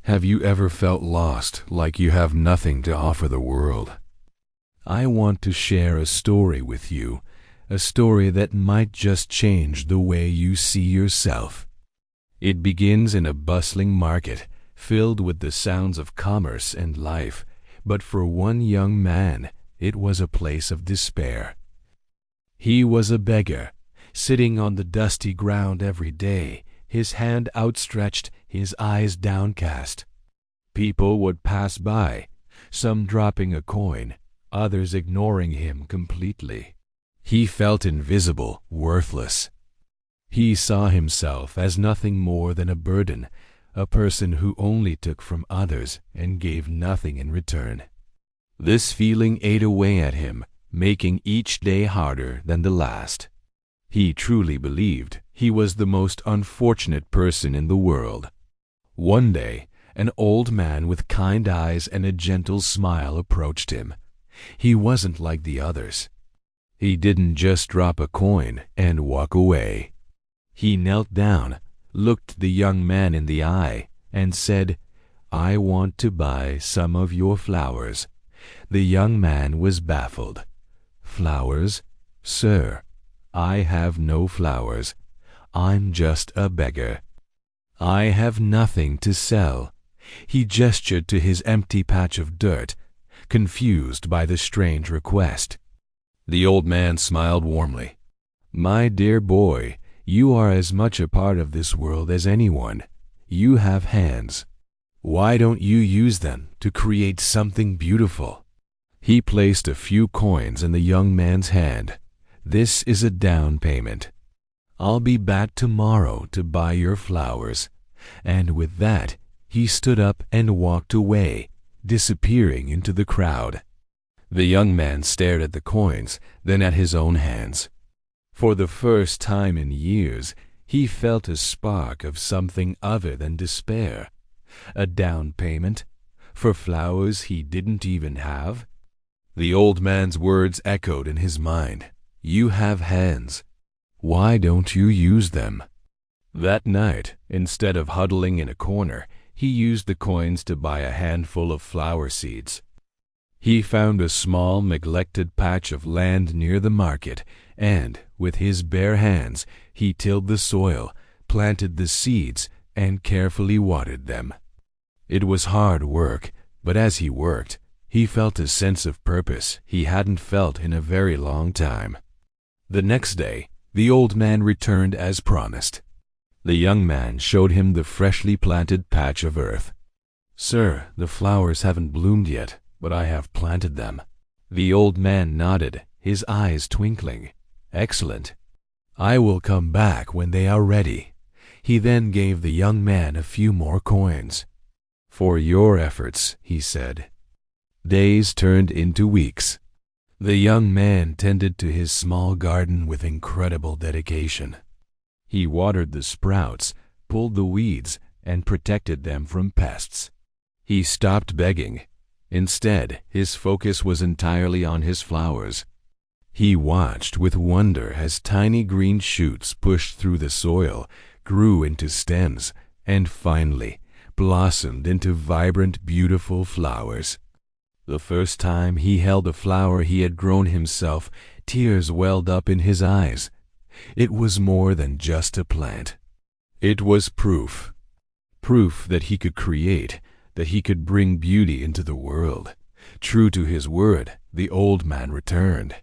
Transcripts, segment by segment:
Have you ever felt lost, like you have nothing to offer the world? I want to share a story with you, a story that might just change the way you see yourself. It begins in a bustling market, filled with the sounds of commerce and life, but for one young man, it was a place of despair. He was a beggar, sitting on the dusty ground every day, his hand outstretched, his eyes downcast. People would pass by, some dropping a coin, others ignoring him completely. He felt invisible, worthless. He saw himself as nothing more than a burden, a person who only took from others and gave nothing in return. This feeling ate away at him, making each day harder than the last. He truly believed he was the most unfortunate person in the world. One day, an old man with kind eyes and a gentle smile approached him. He wasn't like the others. He didn't just drop a coin and walk away. He knelt down, looked the young man in the eye, and said, "I want to buy some of your flowers." The young man was baffled. "Flowers? Sir, I have no flowers. I'm just a beggar. I have nothing to sell." He gestured to his empty patch of dirt, confused by the strange request. The old man smiled warmly. "My dear boy, you are as much a part of this world as anyone. You have hands. Why don't you use them to create something beautiful?" He placed a few coins in the young man's hand. "This is a down payment. I'll be back tomorrow to buy your flowers." And with that, he stood up and walked away, disappearing into the crowd. The young man stared at the coins, then at his own hands. For the first time in years, he felt a spark of something other than despair. A down payment for flowers he didn't even have? The old man's words echoed in his mind. "You have hands. Why don't you use them?" That night, instead of huddling in a corner, he used the coins to buy a handful of flower seeds. He found a small, neglected patch of land near the market, and, with his bare hands, he tilled the soil, planted the seeds, and carefully watered them. It was hard work, but as he worked, he felt a sense of purpose he hadn't felt in a very long time. The next day, the old man returned as promised. The young man showed him the freshly planted patch of earth. "Sir, the flowers haven't bloomed yet, but I have planted them." The old man nodded, his eyes twinkling. "Excellent. I will come back when they are ready." He then gave the young man a few more coins. "For your efforts," he said. Days turned into weeks. The young man tended to his small garden with incredible dedication. He watered the sprouts, pulled the weeds, and protected them from pests. He stopped begging. Instead, his focus was entirely on his flowers. He watched with wonder as tiny green shoots pushed through the soil, grew into stems, and finally blossomed into vibrant, beautiful flowers. The first time he held a flower he had grown himself, tears welled up in his eyes. It was more than just a plant. It was proof that he could create, that he could bring beauty into the world. True to his word, the old man returned.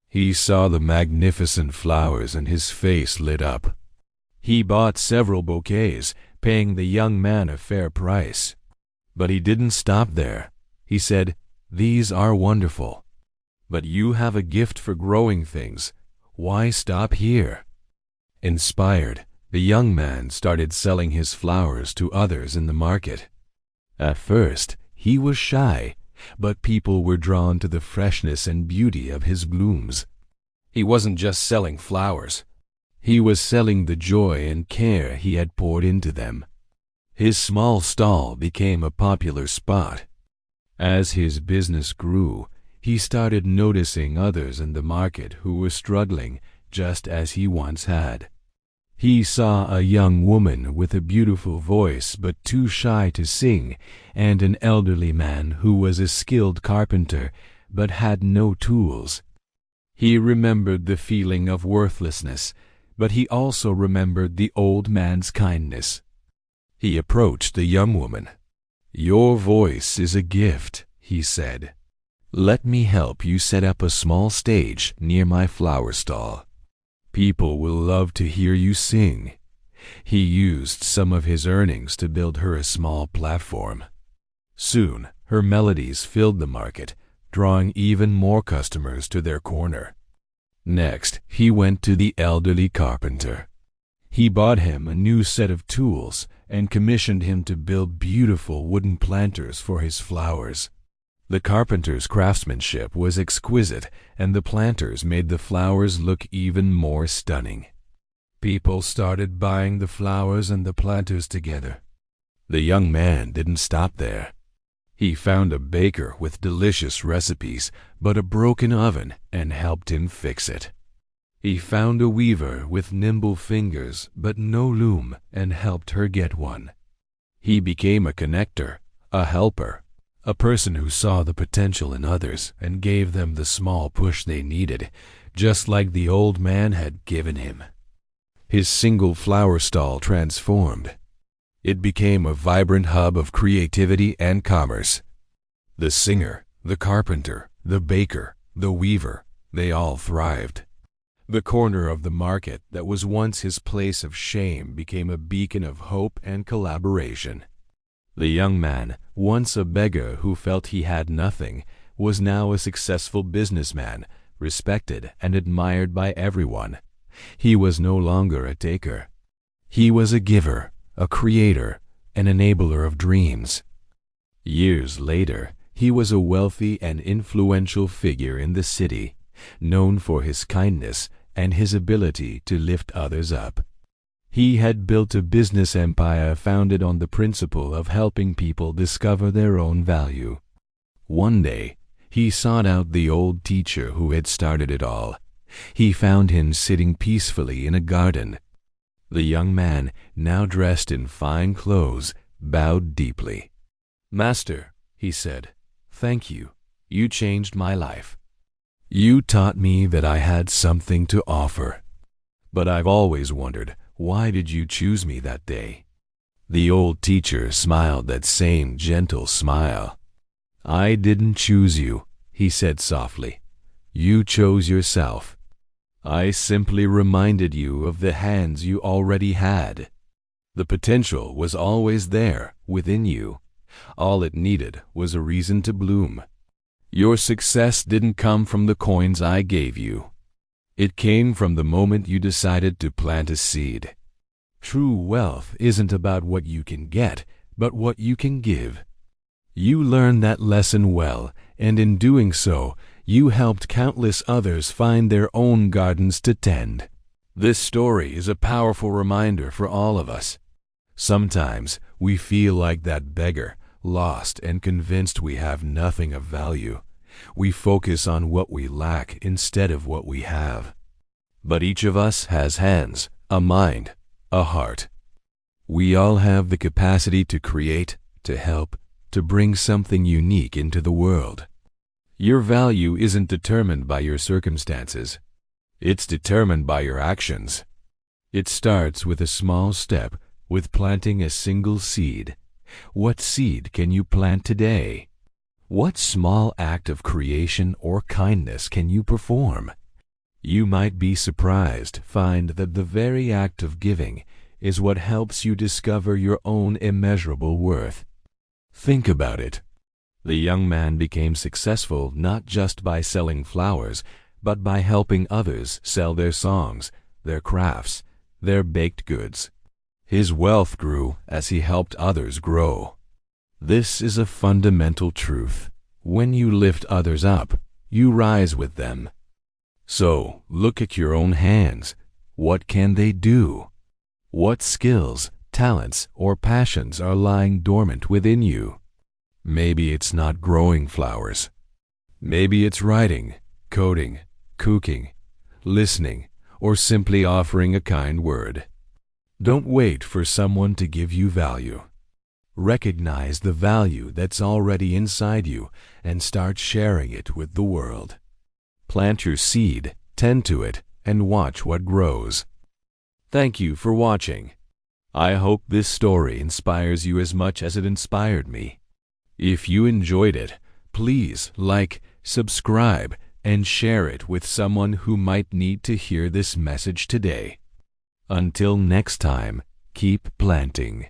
He saw the magnificent flowers and his face lit up. He bought several bouquets, paying the young man a fair price. But he didn't stop there. He said, "These are wonderful, but you have a gift for growing things. Why stop here?" Inspired, the young man started selling his flowers to others in the market. At first, he was shy, but people were drawn to the freshness and beauty of his blooms. He wasn't just selling flowers. He was selling the joy and care he had poured into them. His small stall became a popular spot. As his business grew, he started noticing others in the market who were struggling just as he once had. He saw a young woman with a beautiful voice but too shy to sing, and an elderly man who was a skilled carpenter but had no tools. He remembered the feeling of worthlessness, but he also remembered the old man's kindness. He approached the young woman. "Your voice is a gift," he said. "Let me help you set up a small stage near my flower stall. People will love to hear you sing." He used some of his earnings to build her a small platform. Soon, her melodies filled the market, drawing even more customers to their corner. Next, he went to the elderly carpenter. He bought him a new set of tools and commissioned him to build beautiful wooden planters for his flowers. The carpenter's craftsmanship was exquisite, and the planters made the flowers look even more stunning. People started buying the flowers and the planters together. The young man didn't stop there. He found a baker with delicious recipes, but a broken oven, and helped him fix it. He found a weaver with nimble fingers, but no loom, and helped her get one. He became a connector, a helper, a person who saw the potential in others and gave them the small push they needed, just like the old man had given him. His single flower stall transformed. It became a vibrant hub of creativity and commerce. The singer, the carpenter, the baker, the weaver, they all thrived. The corner of the market that was once his place of shame became a beacon of hope and collaboration. The young man, once a beggar who felt he had nothing, was now a successful businessman, respected and admired by everyone. He was no longer a taker. He was a giver, a creator, an enabler of dreams. Years later, he was a wealthy and influential figure in the city, known for his kindness and his ability to lift others up. He had built a business empire founded on the principle of helping people discover their own value. One day, he sought out the old teacher who had started it all. He found him sitting peacefully in a garden. The young man, now dressed in fine clothes, bowed deeply. "Master," he said, "thank you. You changed my life. You taught me that I had something to offer. But I've always wondered, why did you choose me that day?" The old teacher smiled that same gentle smile. "I didn't choose you," he said softly. "You chose yourself. I simply reminded you of the hands you already had. The potential was always there, within you. All it needed was a reason to bloom. Your success didn't come from the coins I gave you. It came from the moment you decided to plant a seed. True wealth isn't about what you can get, but what you can give. You learned that lesson well, and in doing so, you helped countless others find their own gardens to tend." This story is a powerful reminder for all of us. Sometimes we feel like that beggar, lost and convinced we have nothing of value. We focus on what we lack instead of what we have. But each of us has hands, a mind, a heart. We all have the capacity to create, to help, to bring something unique into the world. Your value isn't determined by your circumstances. It's determined by your actions. It starts with a small step, with planting a single seed. What seed can you plant today? What small act of creation or kindness can you perform? You might be surprised to find that the very act of giving is what helps you discover your own immeasurable worth. Think about it. The young man became successful not just by selling flowers, but by helping others sell their songs, their crafts, their baked goods. His wealth grew as he helped others grow. This is a fundamental truth. When you lift others up, you rise with them. So, look at your own hands. What can they do? What skills, talents, or passions are lying dormant within you? Maybe it's not growing flowers. Maybe it's writing, coding, cooking, listening, or simply offering a kind word. Don't wait for someone to give you value. Recognize the value that's already inside you and start sharing it with the world. Plant your seed, tend to it, and watch what grows. Thank you for watching. I hope this story inspires you as much as it inspired me. If you enjoyed it, please like, subscribe, and share it with someone who might need to hear this message today. Until next time, keep planting.